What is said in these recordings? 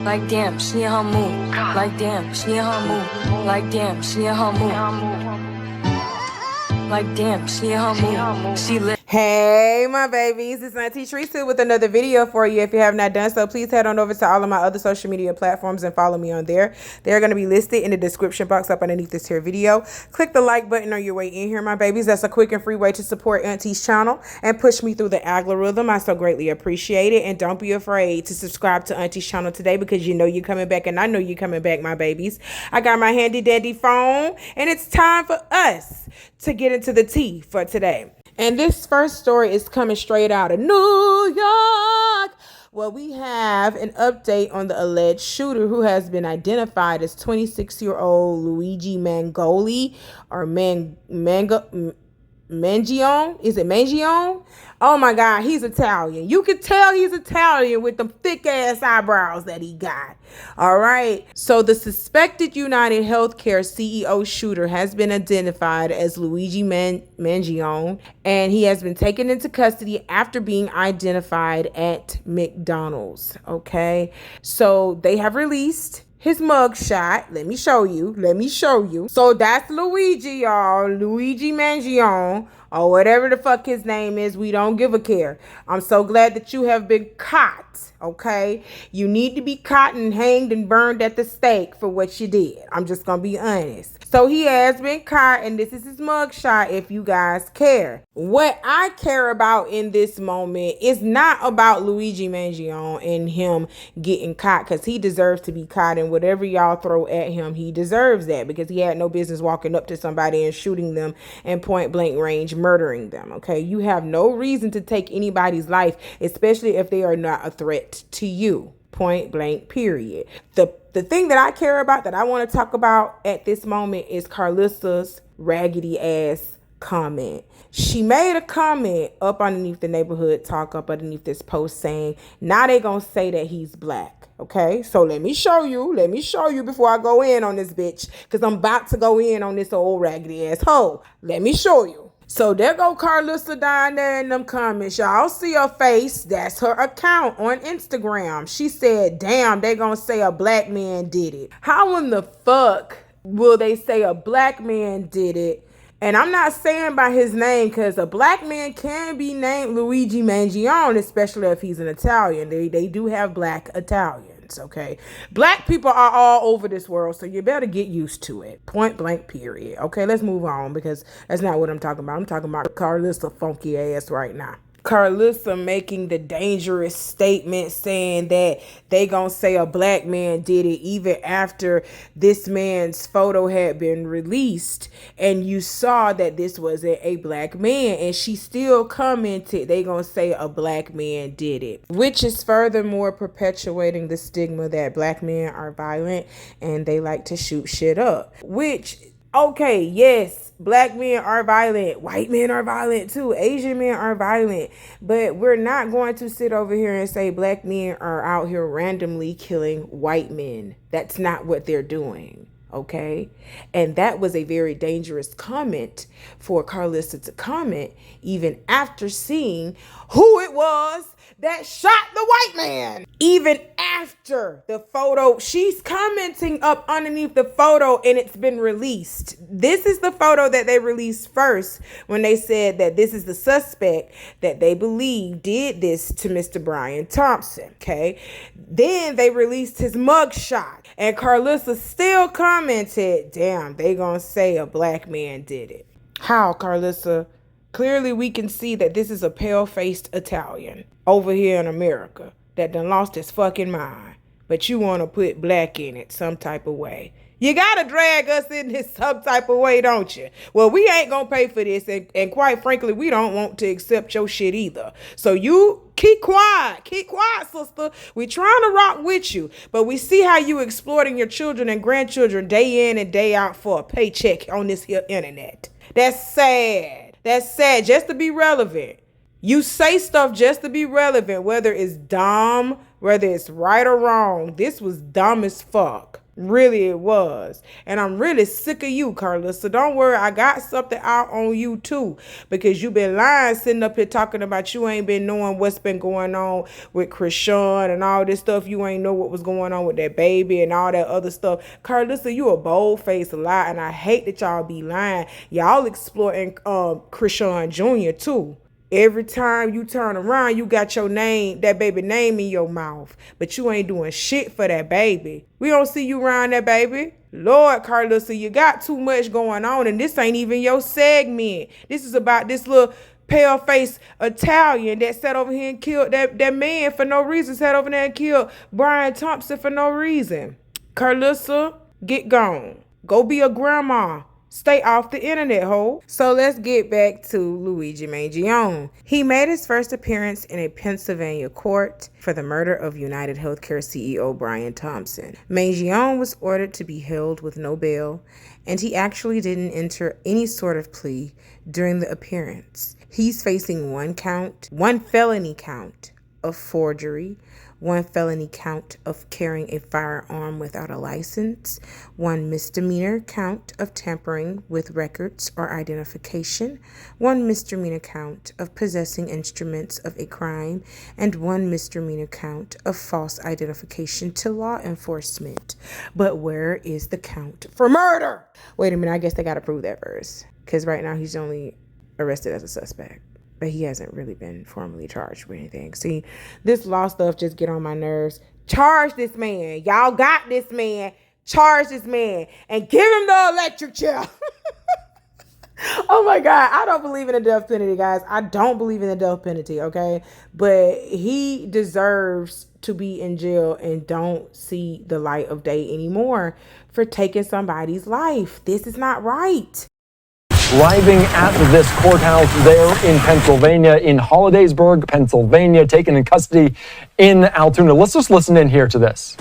Like damn, she in her mood. Like damn, she in her mood. Like damn, she in her mood. Like damn, she in her mood. She lit. Hey my babies, it's Auntie Trice with another video for you. If you have not done so, please head on over to all of my other social media platforms and follow me on there. They're going to be listed in the description box up underneath this here video. Click the like button on your way in here, my babies. That's a quick and free way to support Auntie's channel and push me through the algorithm. I so greatly appreciate it. And don't be afraid to subscribe to Auntie's channel today because you know you're coming back and I know you're coming back, my babies. I got my handy dandy phone and it's time for us to get into the tea for today. And this first story is coming straight out of New York. Well, we have an update on the alleged shooter who has been identified as 26-year-old Luigi Mangione or Mangione. Is it Mangione? Oh my God, he's Italian. You can tell he's Italian with them thick ass eyebrows that he got. All right. So the suspected United Healthcare CEO shooter has been identified as Luigi Mangione, and he has been taken into custody after being identified at McDonald's. Okay. So they have released his mugshot. Let me show you. So that's Luigi, y'all. Luigi Mangione, or whatever the fuck his name is. We don't give a care. I'm so glad that you have been caught. Okay, you need to be caught and hanged and burned at the stake for what you did. I'm just gonna be honest. So he has been caught, and this is his mugshot if you guys care. What I care about in this moment is not about Luigi Mangione and him getting caught, because he deserves to be caught, and whatever y'all throw at him, he deserves that, because he had no business walking up to somebody and shooting them in point blank range, murdering them. Okay, you have no reason to take anybody's life, especially if they are not a threat to you. Point blank, period. The thing that I care about, that I want to talk about at this moment, is Carlissa's raggedy ass comment. She made a comment up underneath the neighborhood talk, up underneath this post, saying, now they gonna say that he's black. Okay, so let me show you before I go in on this bitch, because I'm about to go in on this old raggedy ass hoe. Let me show you. So there go Carlissa down there in them comments. Y'all see her face. That's her account on Instagram. She said, damn, they gonna say a black man did it. How in the fuck will they say a black man did it? And I'm not saying by his name, because a black man can be named Luigi Mangione, especially if he's an Italian. They do have black Italians, okay? Black people are all over this world, so you better get used to it. Point blank, period. Okay, let's move on, because that's not what I'm talking about. I'm talking about Carlissa funky ass right now. Carlissa making the dangerous statement saying that they gonna say a black man did it, even after this man's photo had been released and you saw that this wasn't a black man, and she still commented they gonna say a black man did it, which is furthermore perpetuating the stigma that black men are violent and they like to shoot shit up. Which, okay, yes, black men are violent. White men are violent too. Asian men are violent. But we're not going to sit over here and say black men are out here randomly killing white men. That's not what they're doing. Okay? And that was a very dangerous comment for Carlissa to comment, even after seeing who it was that shot the white man. Even after the photo, she's commenting up underneath the photo and it's been released. This is the photo that they released first when they said that this is the suspect that they believe did this to Mr. Brian Thompson, okay? Then they released his mugshot and Carlissa still commented, damn, they gonna say a black man did it. How, Carlissa? Clearly, we can see that this is a pale-faced Italian over here in America that done lost his fucking mind. But you want to put black in it some type of way. You got to drag us in this some type of way, don't you? Well, we ain't going to pay for this. And quite frankly, we don't want to accept your shit either. So you keep quiet. Keep quiet, sister. We trying to rock with you. But we see how you exploiting your children and grandchildren day in and day out for a paycheck on this here internet. That's sad. That's sad, just to be relevant. You say stuff just to be relevant, whether it's dumb, whether it's right or wrong. This was dumb as fuck. Really, it was. And I'm really sick of you, Carla. So don't worry, I got something out on you too. Because you been lying, sitting up here talking about you ain't been knowing what's been going on with Krishan and all this stuff. You ain't know what was going on with that baby and all that other stuff. Carla, so you a bold-faced lie, and I hate that y'all be lying. Y'all exploiting Krishan Jr. too. Every time you turn around, you got your name, that baby name in your mouth. But you ain't doing shit for that baby. We don't see you around that baby. Lord, Carlissa, you got too much going on, and this ain't even your segment. This is about this little pale-faced Italian that sat over here and killed that man for no reason. Sat over there and killed Brian Thompson for no reason. Carlissa, get gone. Go be a grandma. Stay off the internet, ho. So let's get back to Luigi Mangione. He made his first appearance in a Pennsylvania court for the murder of United Healthcare CEO Brian Thompson. Mangione was ordered to be held with no bail, and he actually didn't enter any sort of plea during the appearance. He's facing one felony count of forgery, one felony count of carrying a firearm without a license, one misdemeanor count of tampering with records or identification, one misdemeanor count of possessing instruments of a crime, and one misdemeanor count of false identification to law enforcement. But where is the count for murder? Wait a minute, I guess they gotta prove that first, because right now he's only arrested as a suspect. But he hasn't really been formally charged with anything. See, this law stuff just get on my nerves. Charge this man. Y'all got this man. Charge this man. And give him the electric chair. Oh my God. I don't believe in the death penalty, guys. I don't believe in the death penalty, okay? But he deserves to be in jail and don't see the light of day anymore for taking somebody's life. This is not right. Arriving at this courthouse there in Pennsylvania, in Hollidaysburg, Pennsylvania, taken in custody in Altoona. Let's just listen in here to this.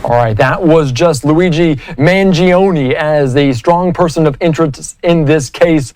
All right, that was just Luigi Mangione as the strong person of interest in this case,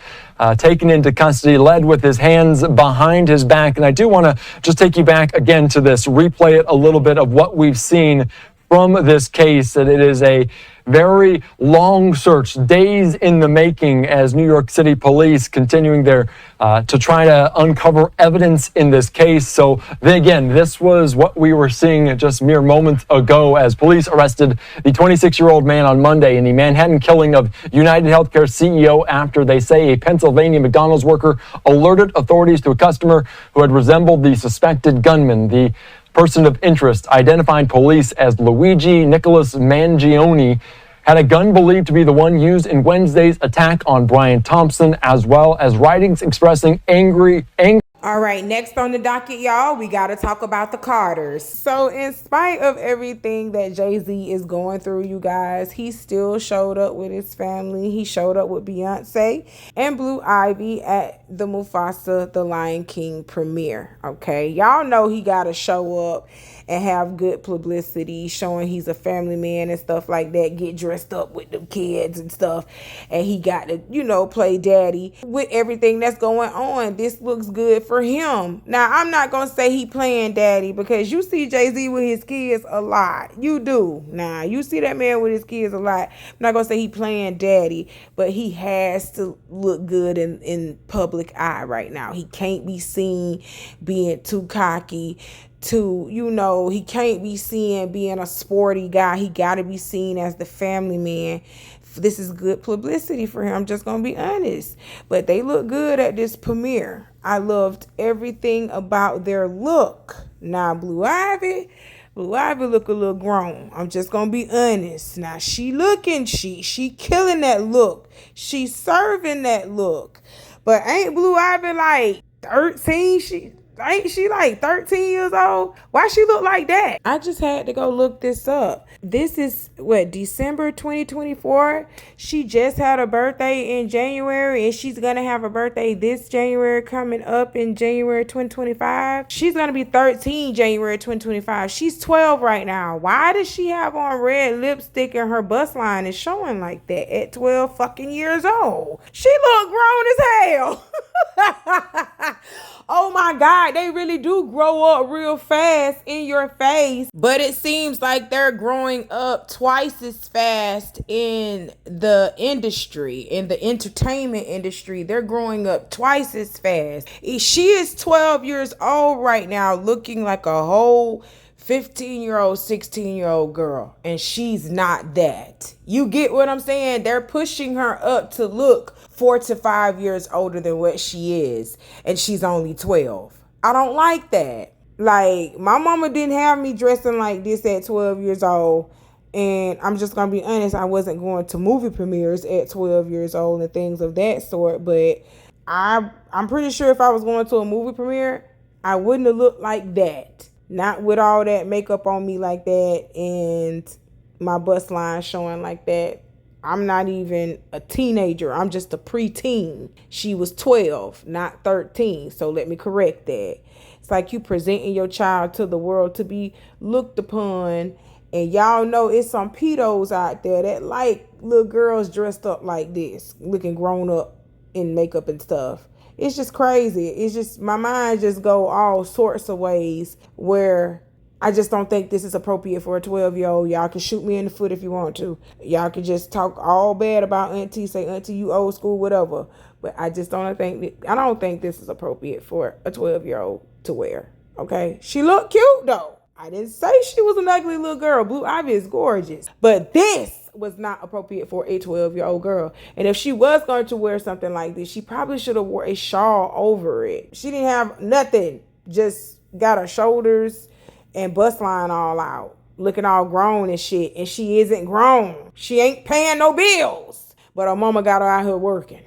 taken into custody, led with his hands behind his back. And I do want to just take you back again to this, replay it a little bit of what we've seen from this case. And it is a very long search, days in the making, as New York City police continuing their to try to uncover evidence in this case. So then again, this was what we were seeing just mere moments ago as police arrested the 26-year-old man on Monday in the Manhattan killing of United Healthcare CEO after they say a Pennsylvania McDonald's worker alerted authorities to a customer who had resembled the suspected gunman. The person of interest, identified police as Luigi Nicholas Mangione, had a gun believed to be the one used in Wednesday's attack on Brian Thompson, as well as writings expressing anger. All right, next on the docket, y'all, we got to talk about the Carters. So in spite of everything that Jay-Z is going through, you guys, he still showed up with his family. He showed up with Beyonce and Blue Ivy at the Mufasa The Lion King premiere, okay? Y'all know he got to show up and have good publicity, showing he's a family man and stuff like that, get dressed up with the kids and stuff. And he got to, you know, play daddy with everything that's going on. This looks good for him. Now, I'm not going to say he playing daddy, because you see Jay-Z with his kids a lot. You do. Nah, you see that man with his kids a lot. I'm not going to say he playing daddy, but he has to look good in public eye right now. He can't be seen being too cocky, you know, he can't be seen being a sporty guy. He got to be seen as the family man. This is good publicity for him. I'm just going to be honest. But they look good at this premiere. I loved everything about their look. Now, Blue Ivy look a little grown. I'm just going to be honest. Now, she killing that look. She serving that look. But ain't Blue Ivy like 13? Ain't she like 13 years old? Why she look like that? I just had to go look this up. This is December 2024. She just had a birthday in January, and she's gonna have a birthday this January coming up in January 2025. She's gonna be 13 January 2025. She's 12 right now. Why does she have on red lipstick and her bust line is showing like that at 12 fucking years old? She look grown as hell. Oh my God, they really do grow up real fast in your face. But it seems like they're growing up twice as fast in the industry, in the entertainment industry. They're growing up twice as fast. She is 12 years old right now, looking like a whole 15-year-old, 16-year-old girl, and she's not that. You get what I'm saying? They're pushing her up to look 4 to 5 years older than what she is, and she's only 12. I don't like that. Like, my mama didn't have me dressing like this at 12 years old, and I'm just gonna be honest, I wasn't going to movie premieres at 12 years old and things of that sort, but I'm pretty sure if I was going to a movie premiere, I wouldn't have looked like that. Not with all that makeup on me like that and my bust line showing like that. I'm not even a teenager. I'm just a preteen. She was 12, not 13. So let me correct that. It's like you presenting your child to the world to be looked upon. And y'all know it's some pedos out there that like little girls dressed up like this, looking grown up in makeup and stuff. It's just crazy. It's just, my mind just go all sorts of ways where I just don't think this is appropriate for a 12-year-old. Y'all can shoot me in the foot if you want to. Y'all can just talk all bad about Auntie, say Auntie you old school, whatever. But I just don't think this is appropriate for a 12-year-old to wear. Okay? She looked cute though. I didn't say she was an ugly little girl. Blue Ivy is gorgeous. But this was not appropriate for a 12-year-old girl. And if she was going to wear something like this, she probably should have wore a shawl over it. She didn't have nothing. Just got her shoulders and bust line all out. Looking all grown and shit. And she isn't grown. She ain't paying no bills. But her mama got her out here working.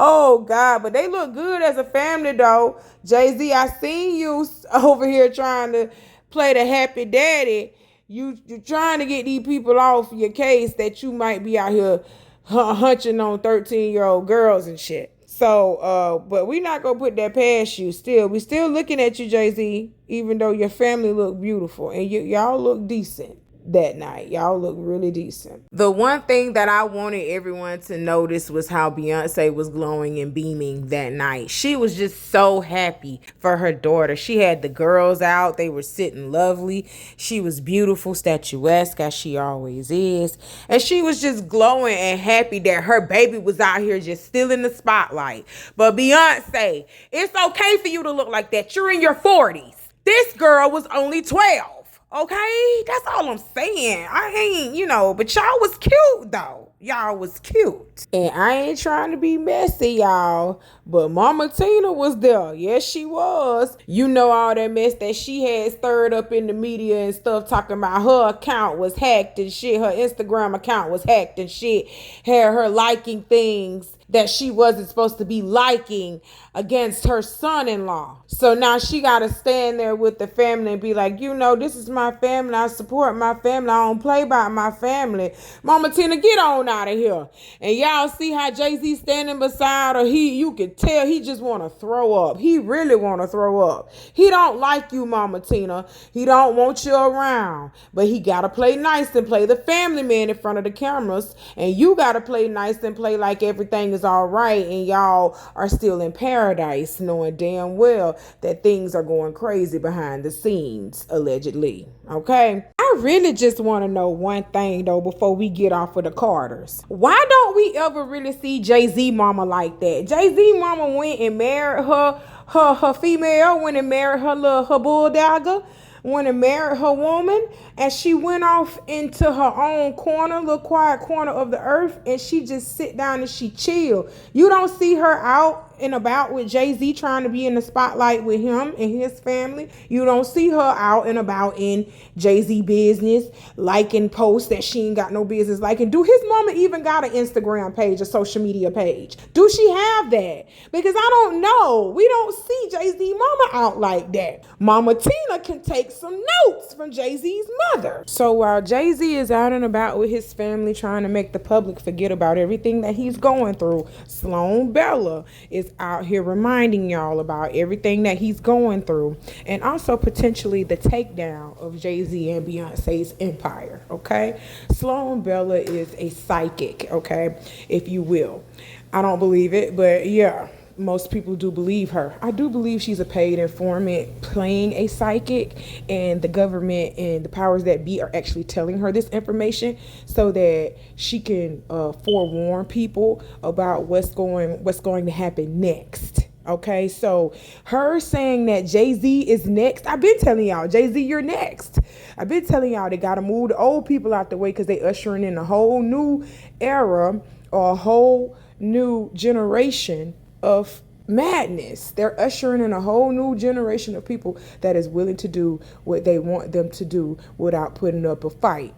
Oh, God. But they look good as a family, though. Jay-Z, I seen you over here trying to play the happy daddy. You're trying to get these people off your case that you might be out here hunching on 13-year-old girls and shit. So, but we not going to put that past you still. We still looking at you, Jay-Z, even though your family look beautiful. And y'all look decent that night. Y'all look really decent. The one thing that I wanted everyone to notice was how Beyonce was glowing and beaming that night. She was just so happy for her daughter. She had the girls out. They were sitting lovely. She was beautiful, statuesque, as she always is. And she was just glowing and happy that her baby was out here just still in the spotlight. But Beyonce, it's okay for you to look like that. You're in your 40s. This girl was only 12. Okay, that's all I'm saying. I ain't, but y'all was cute though. Y'all was cute. And I ain't trying to be messy, y'all, but Mama Tina was there. Yes, she was. You know all that mess that she had stirred up in the media and stuff, talking about her account was hacked and shit. Her Instagram account was hacked and shit. Had her liking things that she wasn't supposed to be liking against her son-in-law. So now she got to stand there with the family and be like, this is my family. I support my family. I don't play by my family. Mama Tina, get on out of here. And y'all see how Jay-Z standing beside her. You can tell he just want to throw up. He really want to throw up. He don't like you, Mama Tina. He don't want you around. But he got to play nice and play the family man in front of the cameras. And you got to play nice and play like everything is all right and y'all are still in paradise, knowing damn well that things are going crazy behind the scenes, allegedly. Okay? I really just want to know one thing, though, before we get off of the Carters. Why don't we ever really see Jay-Z mama like that? Jay-Z mama went and married her female, went and married her bulldogger, went and married her woman, and she went off into her own corner, little quiet corner of the earth, and she just sit down and she chill. You don't see her out and about with Jay-Z trying to be in the spotlight with him and his family. You don't see her out and about in Jay-Z business, liking posts that she ain't got no business liking. Do his mama even got an Instagram page, a social media page? Do she have that? Because I don't know. We don't see Jay-Z mama out like that. Mama Tina can take some notes from Jay-Z's mother. So while Jay-Z is out and about with his family trying to make the public forget about everything that he's going through, Sloan Bella is out here reminding y'all about everything that he's going through, and also potentially the takedown of Jay-Z and Beyonce's empire. Okay, Sloan Bella is a psychic, okay, if you will. I don't believe it, but yeah, most people do believe her. I do believe she's a paid informant playing a psychic, and the government and the powers that be are actually telling her this information so that she can forewarn people about what's going to happen next. Okay, so her saying that Jay-Z is next, I've been telling y'all, Jay-Z, you're next. I've been telling y'all they gotta move the old people out the way because they ushering in a whole new era or a whole new generation of madness. They're ushering in a whole new generation of people that is willing to do what they want them to do without putting up a fight.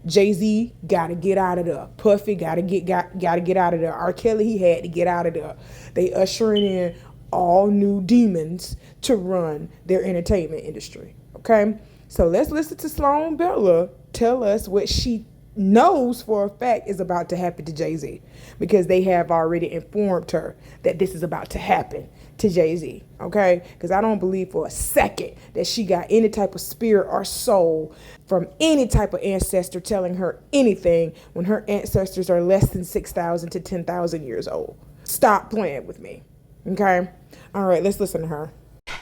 Jay-Z gotta get out of there. Puffy gotta get out of there. R. Kelly, he had to get out of there. They ushering in all new demons to run their entertainment industry. Okay, so let's listen to Sloan Bella tell us what she knows for a fact is about to happen to Jay-Z, because they have already informed her that this is about to happen to Jay-Z. Okay, because I don't believe for a second that she got any type of spirit or soul from any type of ancestor telling her anything when her ancestors are less than 6,000 to 10,000 years old. Stop playing with me. Okay, all right, let's listen to her.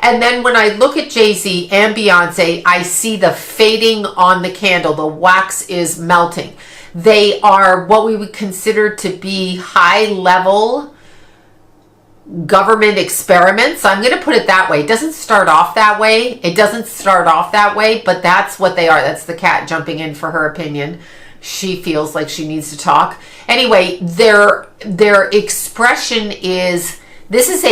And then when I look at Jay-Z and Beyonce, I see the fading on the candle. The wax is melting. They are what we would consider to be high-level government experiments. I'm going to put it that way. It doesn't start off that way. But that's what they are. That's the cat jumping in for her opinion. She feels like she needs to talk. Anyway, their expression is, this is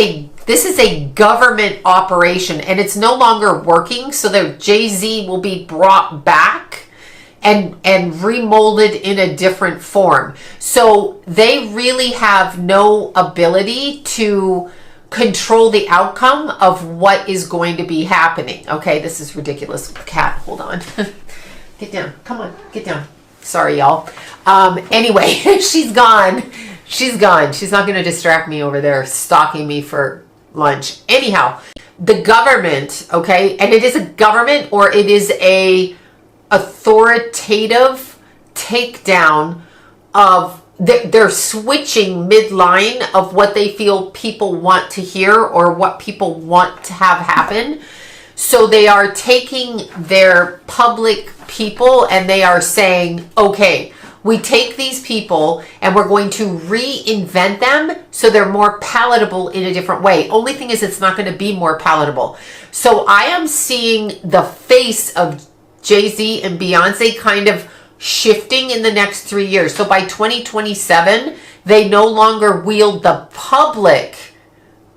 a government operation, and it's no longer working, so that Jay-Z will be brought back and remolded in a different form. So they really have no ability to control the outcome of what is going to be happening. Okay, this is ridiculous. Cat, hold on. Get down. Come on, get down. Sorry, y'all. Anyway, she's gone. She's gone. She's not going to distract me over there, stalking me for lunch. Anyhow, the government, okay, and it is a government, or it is a authoritative takedown of, they're switching midline of what they feel people want to hear or what people want to have happen. So they are taking their public people and they are saying, okay, we take these people and we're going to reinvent them so they're more palatable in a different way. Only thing is, it's not going to be more palatable. So I am seeing the face of Jay-Z and Beyonce kind of shifting in the next 3 years. So by 2027, they no longer wield the public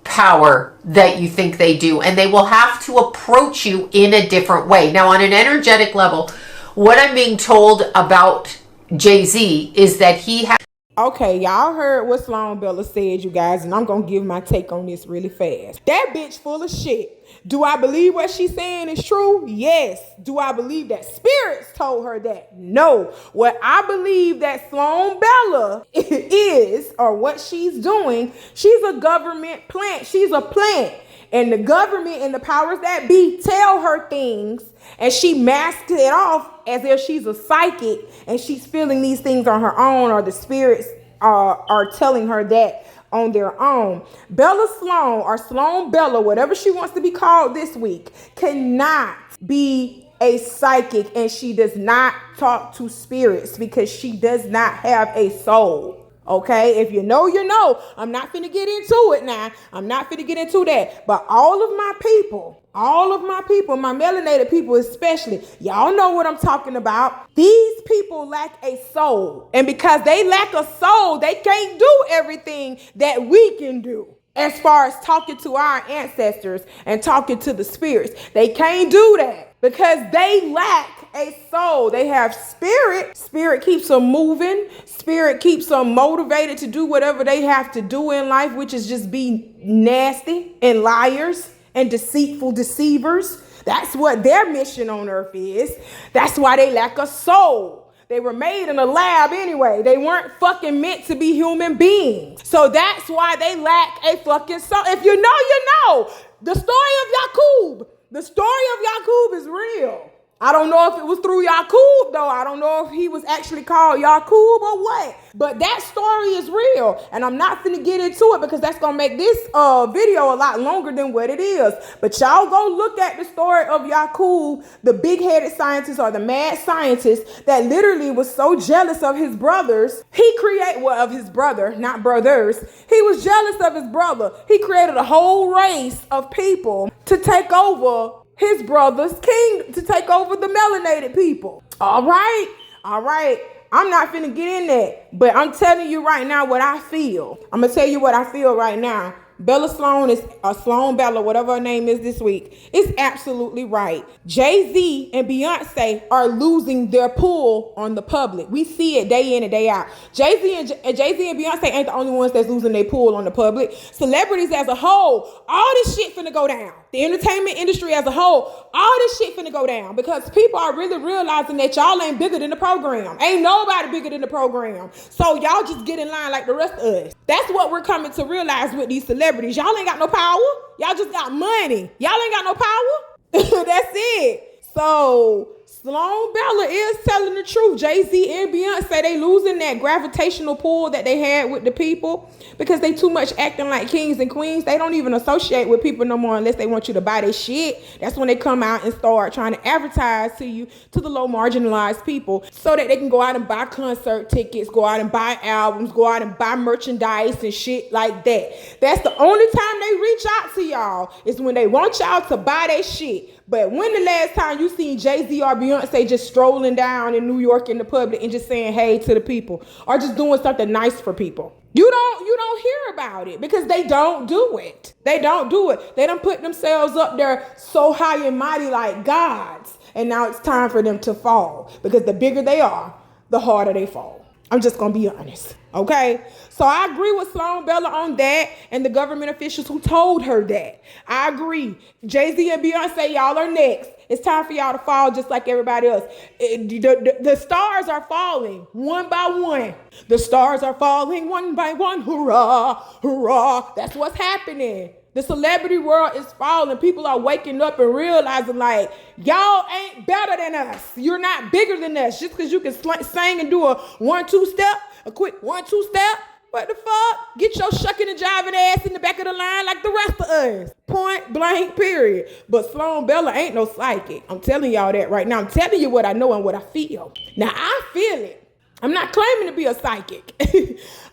power that you think they do, and they will have to approach you in a different way. Now, on an energetic level, what I'm being told about Jay-Z is that he has... Okay, y'all heard what Sloan Bella said, you guys, and I'm going to give my take on this really fast. That bitch full of shit. Do I believe what she's saying is true? Yes. Do I believe that spirits told her that? No. What I believe that Sloan Bella is, or what she's doing, she's a government plant. She's a plant. And the government and the powers that be tell her things, and she masks it off as if she's a psychic and she's feeling these things on her own, or the spirits are telling her that on their own. Bella Sloan, or Sloan Bella, whatever she wants to be called this week, cannot be a psychic, and she does not talk to spirits because she does not have a soul. Okay, if you know, you know. I'm not finna get into it now. I'm not finna get into that. But all of my people, my melanated people especially, y'all know what I'm talking about. These people lack a soul. And because they lack a soul, they can't do everything that we can do. As far as talking to our ancestors and talking to the spirits, they can't do that because they lack a soul. They have spirit. Spirit keeps them moving. Spirit keeps them motivated to do whatever they have to do in life, which is just be nasty and liars and deceitful deceivers. That's what their mission on earth is. That's why they lack a soul. They were made in a lab anyway. They weren't fucking meant to be human beings. So that's why they lack a fucking soul. If you know, you know. The story of Yakub is real. I don't know if it was through Yakub, though. I don't know if he was actually called Yakub or what. But that story is real. And I'm not finna get into it because that's going to make this video a lot longer than what it is. But y'all go look at the story of Yakub, the big-headed scientist or the mad scientist that literally was so jealous of his brothers. He created, well, of his brother, not brothers. He was jealous of his brother. He created a whole race of people to take over his brother's king, to take over the melanated people. All right. I'm not finna get in that, but I'm telling you right now what I feel. I'm gonna tell you what I feel right now. Bella Sloan is Sloan Bella, whatever her name is this week, is absolutely right. Jay-Z and Beyonce are losing their pull on the public. We see it day in and day out. Jay-Z and Beyonce ain't the only ones that's losing their pull on the public. Celebrities as a whole, all this shit finna go down. The entertainment industry as a whole, all this shit finna go down because people are really realizing that y'all ain't bigger than the program. Ain't nobody bigger than the program. So y'all just get in line like the rest of us. That's what we're coming to realize with these celebrities. Y'all ain't got no power. Y'all just got money. Y'all ain't got no power. That's it. So Sloan Bella is telling the truth. Jay-Z and Beyonce, they losing that gravitational pull that they had with the people because they too much acting like kings and queens. They don't even associate with people no more unless they want you to buy their shit. That's when they come out and start trying to advertise to you, to the low marginalized people, so that they can go out and buy concert tickets, go out and buy albums, go out and buy merchandise and shit like that. That's the only time they reach out to y'all is when they want y'all to buy their shit. But when the last time you seen Jay-Z or Beyonce just strolling down in New York in the public and just saying hey to the people or just doing something nice for people? You don't hear about it because they don't do it. They don't do it. They done put themselves up there so high and mighty like gods. And now it's time for them to fall because the bigger they are, the harder they fall. I'm just going to be honest. Okay? So I agree with Sloan Bella on that and the government officials who told her that. I agree. Jay-Z and Beyonce, y'all are next. It's time for y'all to fall just like everybody else. The stars are falling one by one. The stars are falling one by one. Hurrah, hurrah. That's what's happening. The celebrity world is falling. People are waking up and realizing like, y'all ain't better than us. You're not bigger than us. Just because you can sing and do a 1-2 step, a quick 1-2 step. What the fuck? Get your shucking and jiving ass in the back of the line like the rest of us. Point blank, period. But Sloan Bella ain't no psychic. I'm telling y'all that right now. I'm telling you what I know and what I feel. Now, I feel it. I'm not claiming to be a psychic.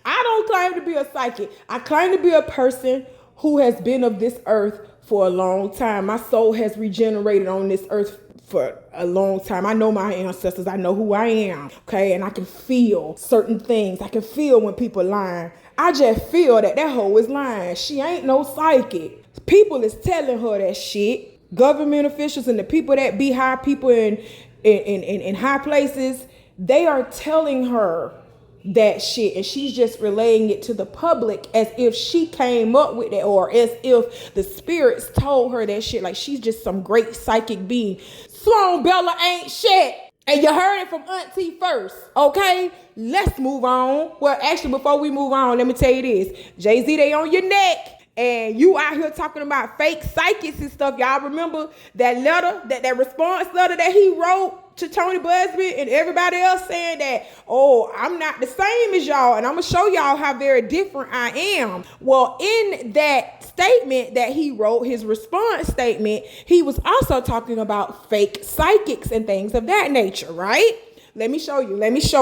I don't claim to be a psychic. I claim to be a person who has been of this earth for a long time. My soul has regenerated on this earth for a long time. I know my ancestors. I know who I am. Okay. And I can feel certain things. I can feel when people lying. I just feel that hoe is lying. She ain't no psychic. People is telling her that shit. Government officials and the people that be high people in high places, they are telling her that shit, and she's just relaying it to the public as if she came up with it or as if the spirits told her that shit, like she's just some great psychic being. Sloan Bella ain't shit, and you heard it from Auntie first. Okay, let's move on. Well, actually, before we move on, let me tell you this. Jay-Z, they on your neck, and you out here talking about fake psychics and stuff. Y'all remember that letter, that response letter that he wrote to Tony Busby and everybody else saying that, oh, I'm not the same as y'all, and I'm gonna show y'all how very different I am. Well, in that statement that he wrote, his response statement, he was also talking about fake psychics and things of that nature, right? Let me show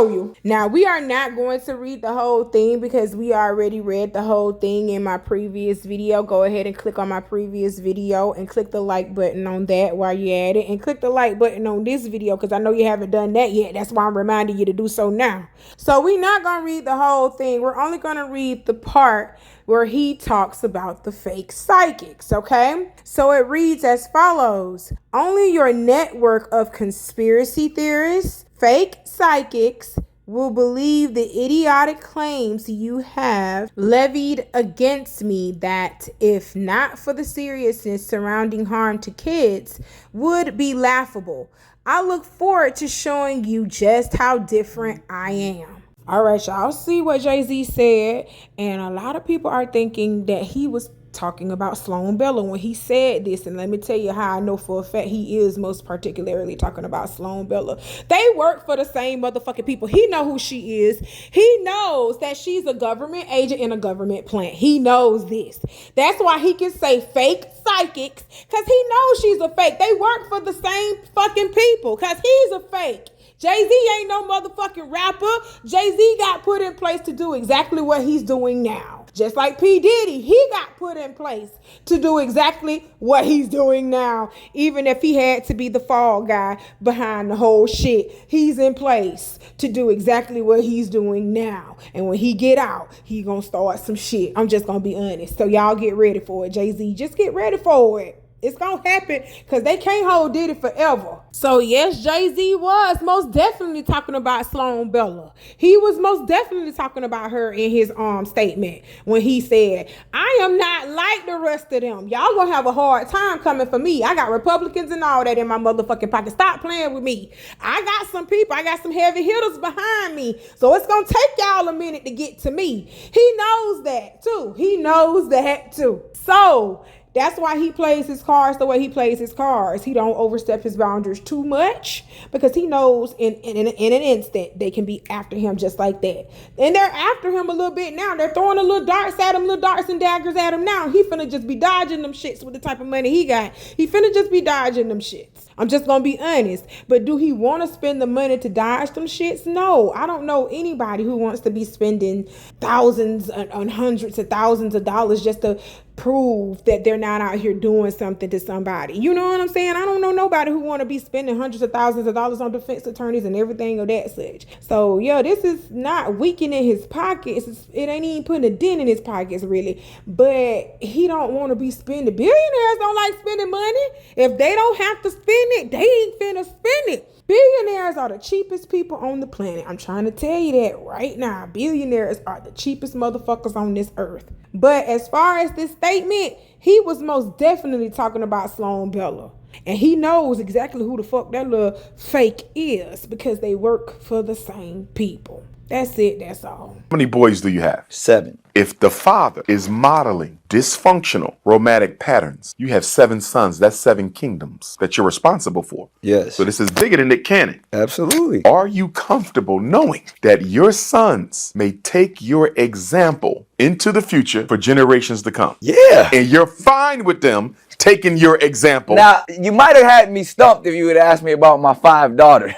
you. Now, we are not going to read the whole thing because we already read the whole thing in my previous video. Go ahead and click on my previous video and click the like button on that while you're at it. And click the like button on this video because I know you haven't done that yet. That's why I'm reminding you to do so now. So we're not going to read the whole thing. We're only going to read the part where he talks about the fake psychics, okay? So it reads as follows. Only your network of conspiracy theorists, fake psychics, will believe the idiotic claims you have levied against me that, if not for the seriousness surrounding harm to kids, would be laughable. I look forward to showing you just how different I am. All right, y'all see what Jay-Z said, and a lot of people are thinking that he was talking about Sloan Bella when he said this. And let me tell you how I know for a fact he is most particularly talking about Sloan Bella. They work for the same motherfucking people. He know who she is. He knows that she's a government agent in a government plant. He knows this. That's why he can say fake psychics, because he knows she's a fake. They work for the same fucking people, because he's a fake. Jay-Z ain't no motherfucking rapper. Jay-Z got put in place to do exactly what he's doing now. Just like P. Diddy, he got put in place to do exactly what he's doing now. Even if he had to be the fall guy behind the whole shit, he's in place to do exactly what he's doing now. And when he get out, he gonna start some shit. I'm just gonna be honest. So y'all get ready for it. Jay-Z, just get ready for it. It's gonna happen, because they can't hold Diddy forever. So yes, Jay-Z was most definitely talking about Sloan Bella. He was most definitely talking about her in his statement when he said, I am not like the rest of them. Y'all gonna have a hard time coming for me. I got Republicans and all that in my motherfucking pocket. Stop playing with me. I got some people, I got some heavy hitters behind me. So it's gonna take y'all a minute to get to me. He knows that too. He knows that too. So that's why he plays his cards the way he plays his cards. He don't overstep his boundaries too much, because he knows in an instant they can be after him just like that. And they're after him a little bit now. They're throwing a little darts at him, little darts and daggers at him now. He finna just be dodging them shits with the type of money he got. He finna just be dodging them shits. I'm just gonna be honest. But do he want to spend the money to dodge them shits? No. I don't know anybody who wants to be spending thousands and hundreds of thousands of dollars just to prove that they're not out here doing something to somebody. You know what I'm saying? I don't know nobody who want to be spending hundreds of thousands of dollars on defense attorneys and everything of that such. So yeah, this is not weakening his pockets. It ain't even putting a dent in his pockets really. But he don't want to be spending. Billionaires don't like spending money. If they don't have to spend it, they ain't finna spend it. Billionaires are the cheapest people on the planet. I'm trying to tell you that right now. Billionaires are the cheapest motherfuckers on this earth. But as far as this statement, he was most definitely talking about Sloan Bella. And he knows exactly who the fuck that little fake is, because they work for the same people. That's it. That's all. How many boys do you have? 7. If the father is modeling dysfunctional romantic patterns, you have 7 sons. That's 7 kingdoms that you're responsible for. Yes. So this is bigger than Nick Cannon. Absolutely. Are you comfortable knowing that your sons may take your example into the future for generations to come? Yeah. And you're fine with them taking your example? Now, you might have had me stumped if you would ask me about my 5 daughters.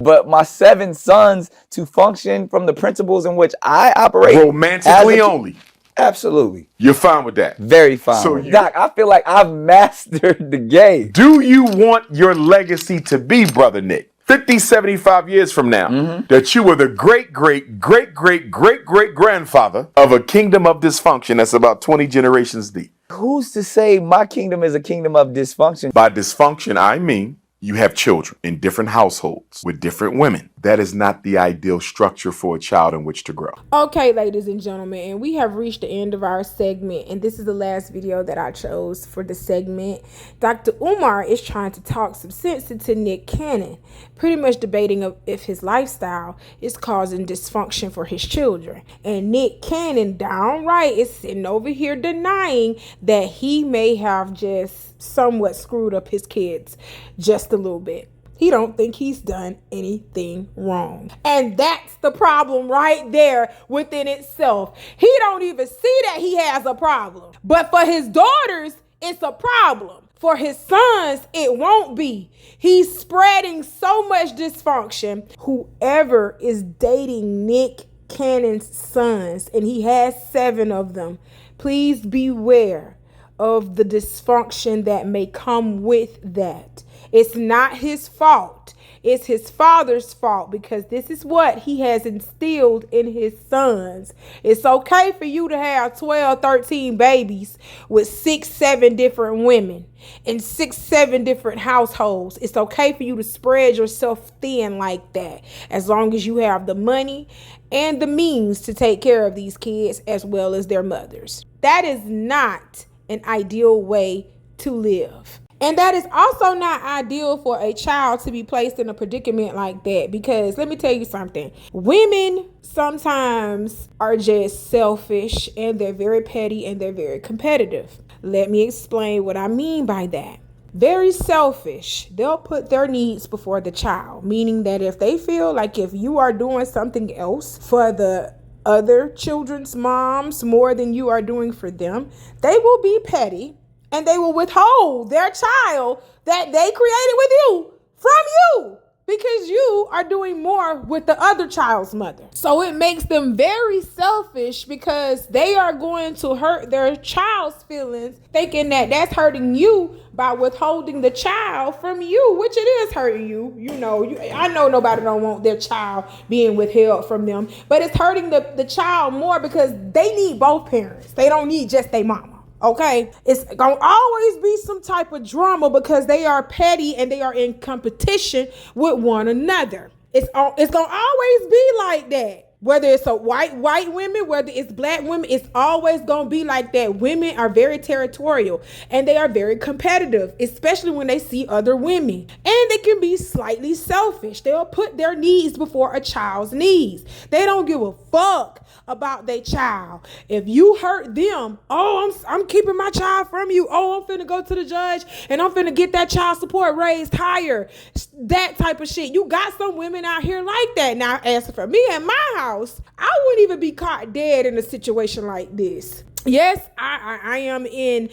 But my 7 sons, to function from the principles in which I operate. Romantically only. Absolutely. You're fine with that? Very fine. So Doc, I feel like I've mastered the game. Do you want your legacy to be, Brother Nick, 50, 75 years from now, that you were the great-great-great-great-great-great-grandfather of a kingdom of dysfunction that's about 20 generations deep? Who's to say my kingdom is a kingdom of dysfunction? By dysfunction, I mean you have children in different households with different women. That is not the ideal structure for a child in which to grow. Okay, ladies and gentlemen, and we have reached the end of our segment, and this is the last video that I chose for the segment. Dr. Umar is trying to talk some sense into Nick Cannon, pretty much debating if his lifestyle is causing dysfunction for his children. And Nick Cannon downright is sitting over here denying that he may have just somewhat screwed up his kids just a little bit. He don't think he's done anything wrong. And that's the problem right there within itself. He don't even see that he has a problem. But for his daughters, it's a problem. For his sons, it won't be. He's spreading so much dysfunction. Whoever is dating Nick Cannon's sons, and he has 7 of them, please beware of the dysfunction that may come with that. It's not his fault. It's his father's fault, because this is what he has instilled in his sons. It's okay for you to have 12, 13 babies with 6, 7 different women in 6, 7 different households. It's okay for you to spread yourself thin like that, as long as you have the money and the means to take care of these kids as well as their mothers. That is not an ideal way to live. And that is also not ideal for a child to be placed in a predicament like that, because let me tell you something. Women sometimes are just selfish, and they're very petty, and they're very competitive. Let me explain what I mean by that. Very selfish. They'll put their needs before the child, meaning that if they feel like if you are doing something else for the other children's moms more than you are doing for them, they will be petty and they will withhold their child that they created with you from you, because you are doing more with the other child's mother. So it makes them very selfish, because they are going to hurt their child's feelings, thinking that that's hurting you by withholding the child from you, which it is hurting you. I know nobody don't want their child being withheld from them, but it's hurting the child more because they need both parents. They don't need just their mama. Okay, it's gonna always be some type of drama because they are petty and they are in competition with one another. It's gonna always be like that. Whether it's a white women, whether it's black women, it's always gonna be like that. Women are very territorial and they are very competitive, especially when they see other women. And they can be slightly selfish. They'll put their needs before a child's needs. They don't give a fuck about their child. If you hurt them, I'm keeping my child from you. I'm finna go to the judge and I'm finna get that child support raised higher. That type of shit. You got some women out here like that. Now, as for me and my house, I wouldn't even be caught dead in a situation like this. Yes, I am in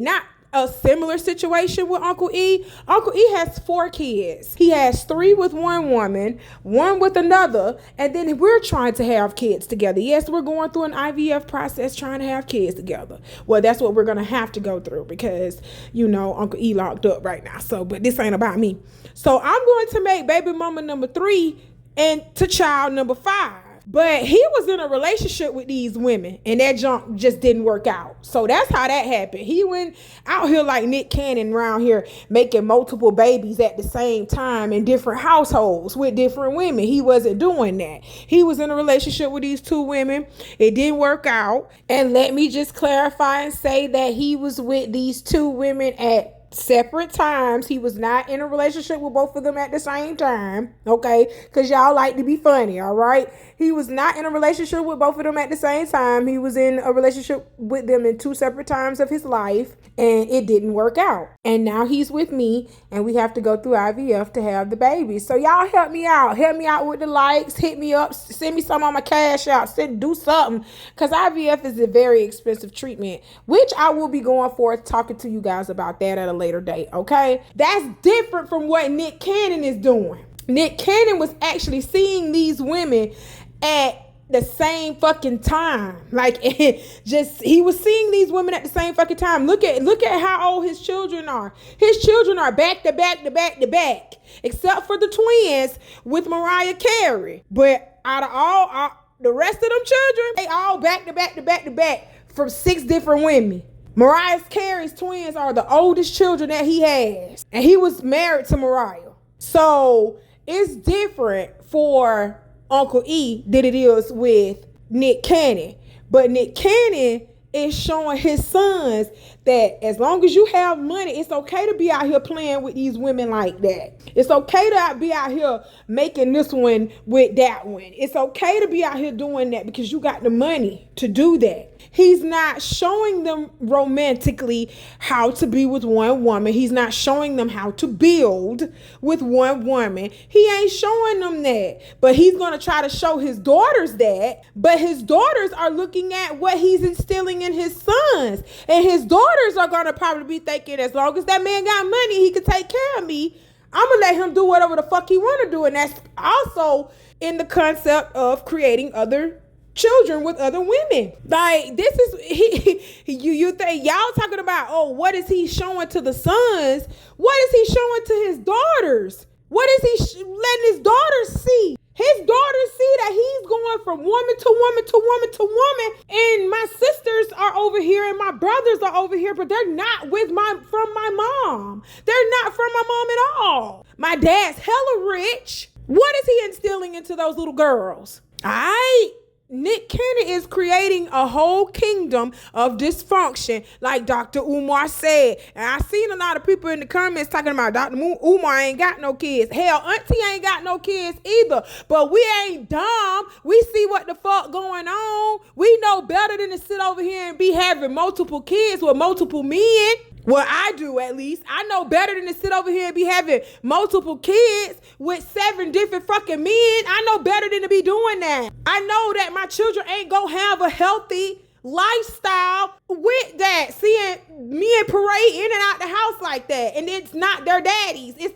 not a similar situation with Uncle E. Uncle E has 4 kids. He has 3 with one woman, 1 with another, and then we're trying to have kids together. Yes, we're going through an IVF process trying to have kids together. Well, that's what we're going to have to go through because, Uncle E locked up right now. But this ain't about me. So I'm going to make baby mama number 3 and to child number 5. But he was in a relationship with these women and that junk just didn't work out. So that's how that happened. He went out here like Nick Cannon around here making multiple babies at the same time in different households with different women. He wasn't doing that. He was in a relationship with these 2 women. It didn't work out. And let me just clarify and say that he was with these 2 women at separate times. He was not in a relationship with both of them at the same time, okay? Because y'all like to be funny, all right? He was not in a relationship with both of them at the same time. He was in a relationship with them in 2 separate times of his life, and it didn't work out. And now he's with me, and we have to go through IVF to have the baby. So y'all help me out. Help me out with the likes. Hit me up. Send me some on my cash out. Do something. Because IVF is a very expensive treatment, which I will be going forth talking to you guys about that at a later date, okay? That's different from what Nick Cannon is doing. Nick Cannon was actually seeing these women at the same fucking time. Like, he was seeing these women at the same fucking time. Look at how old his children are. His children are back to back to back to back, except for the twins with Mariah Carey. But out of all the rest of them children, they all back to back to back to back from 6 different women. Mariah Carey's twins are the oldest children that he has. And he was married to Mariah. So it's different for Uncle E than it is with Nick Cannon. But Nick Cannon is showing his sons that as long as you have money, it's okay to be out here playing with these women like that. It's okay to be out here making this one with that one. It's okay to be out here doing that because you got the money to do that. He's not showing them romantically how to be with one woman. He's not showing them how to build with one woman. He ain't showing them that. But he's going to try to show his daughters that. But his daughters are looking at what he's instilling in his sons. And his daughters are going to probably be thinking, as long as that man got money, he can take care of me. I'm going to let him do whatever the fuck he want to do. And that's also in the concept of creating other children with other women. Like, this is you think y'all talking about, what is he showing to the sons? What is he showing to his daughters? What is he letting his daughters see? His daughters see that he's going from woman to woman to woman to woman, and my sisters are over here and my brothers are over here, but they're not from my mom. They're not from my mom at all. My dad's hella rich. What is he instilling into those little girls? All right. Nick Cannon is creating a whole kingdom of dysfunction, like Dr. Umar said. And I seen a lot of people in the comments talking about Dr. Umar ain't got no kids. Hell, Auntie ain't got no kids either. But we ain't dumb. We see what the fuck going on. We know better than to sit over here and be having multiple kids with multiple men. Well, I do at least. I know better than to sit over here and be having multiple kids with 7 different fucking men. I know better than to be doing that. I know that my children ain't gonna have a healthy lifestyle with that. Seeing men parade in and out the house like that. And it's not their daddies. It's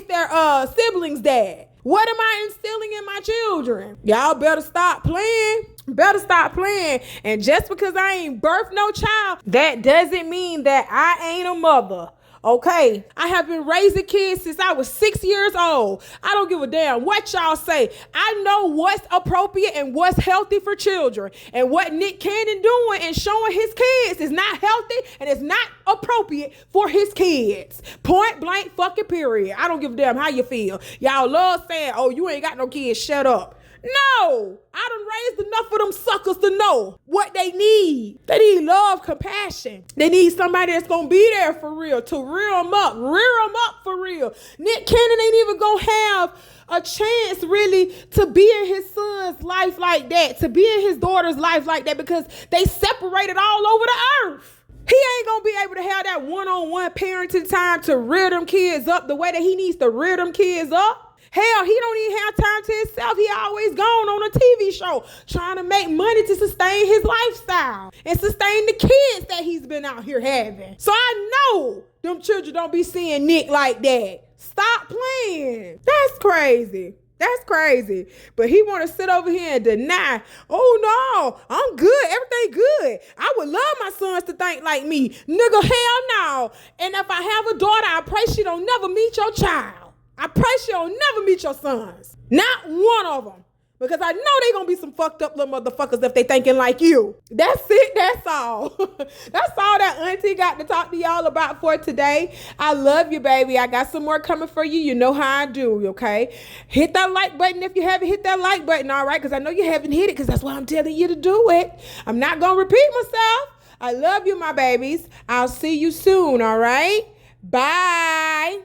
their siblings' dad. What am I instilling in my children? Y'all better stop playing. Better stop playing. And just because I ain't birthed no child, that doesn't mean that I ain't a mother. Okay, I have been raising kids since I was 6 years old. I don't give a damn what y'all say. I know what's appropriate and what's healthy for children. And what Nick Cannon doing and showing his kids is not healthy and it's not appropriate for his kids. Point blank fucking period. I don't give a damn how you feel. Y'all love saying, oh, you ain't got no kids, shut up. No, I done raised enough of them suckers to know what they need. They need love, compassion. They need somebody that's gonna be there for real, to rear them up for real. Nick Cannon ain't even gonna have a chance really to be in his son's life like that, to be in his daughter's life like that, because they separated all over the earth. He ain't gonna be able to have that one-on-one parenting time to rear them kids up the way that he needs to rear them kids up. Hell, he don't even have time to himself. He always gone on a TV show trying to make money to sustain his lifestyle and sustain the kids that he's been out here having. So I know them children don't be seeing Nick like that. Stop playing. That's crazy. That's crazy. But he want to sit over here and deny, oh no, I'm good. Everything good. I would love my sons to think like me. Nigga, hell no. And if I have a daughter, I pray she don't never meet your child. I pray she'll never meet your sons. Not one of them. Because I know they gonna be some fucked up little motherfuckers if they thinking like you. That's it, that's all. That's all that Auntie got to talk to y'all about for today. I love you, baby. I got some more coming for you. You know how I do, okay? Hit that like button if you haven't hit that like button, all right? Because I know you haven't hit it because that's why I'm telling you to do it. I'm not gonna repeat myself. I love you, my babies. I'll see you soon, all right? Bye.